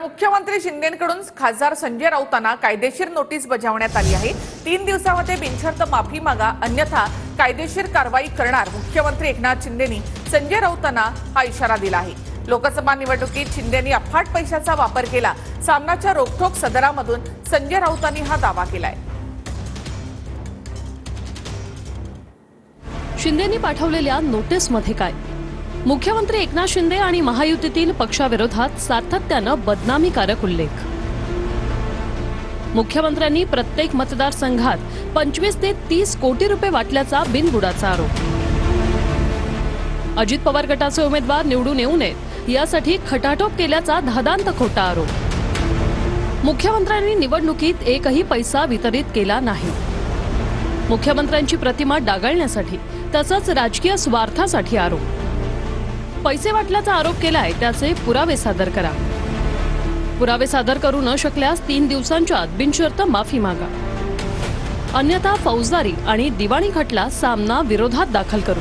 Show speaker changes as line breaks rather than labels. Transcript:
मुख्यमंत्री शिंदेंकडून खासदार संजय राऊतांना कायदेशीर नोटीस बजावण्यात आली आहे। 3 दिवसांमध्ये बिनशर्त माफी मागा, अन्यथा कायदेशीर कारवाई करणार मुख्यमंत्री एकनाथ शिंदेंनी संजय राऊतांना हा इशारा दिला आहे। लोकसभा निवडणुकीत शिंदेंनी अफाट पैशाचा वापर केला। सामनाच्या रोखठोक सदरामधून संजय राऊतांनी हा दावा केलाय।
शिंदेंनी पाठवलेल्या नोटीसमध्ये काय? मुख्यमंत्री एकनाथ शिंदे आणि महायुतीतील पक्षाविरोधात सातत्यानं बदनामीकारक उल्लेख। मुख्यमंत्र्यांनी प्रत्येक मतदारसंघात 25 ते 30 कोटी रुपये वाटल्याचा बिनबुडाचा आरोप। अजित पवार गटाचे उमेदवार निवडून येऊ नयेत यासाठी खटाटोप केल्याचा धादांत खोटा आरोप। मुख्यमंत्र्यांनी निवडणुकीत एकही पैसा वितरित केला नाही। मुख्यमंत्र्यांची प्रतिमा डागाळण्यासाठी तसंच राजकीय स्वार्थासाठी आरोप। पैसे वाटल्याचा आरोप केलाय, त्याचे पुरावे सादर करा। पुरावे सादर करू न शकल्यास 3 दिवसांच्या आत बिनशर्त माफी मागा, अन्यथा फौजदारी आणि दिवाणी खटला सामना विरोधात दाखल करू।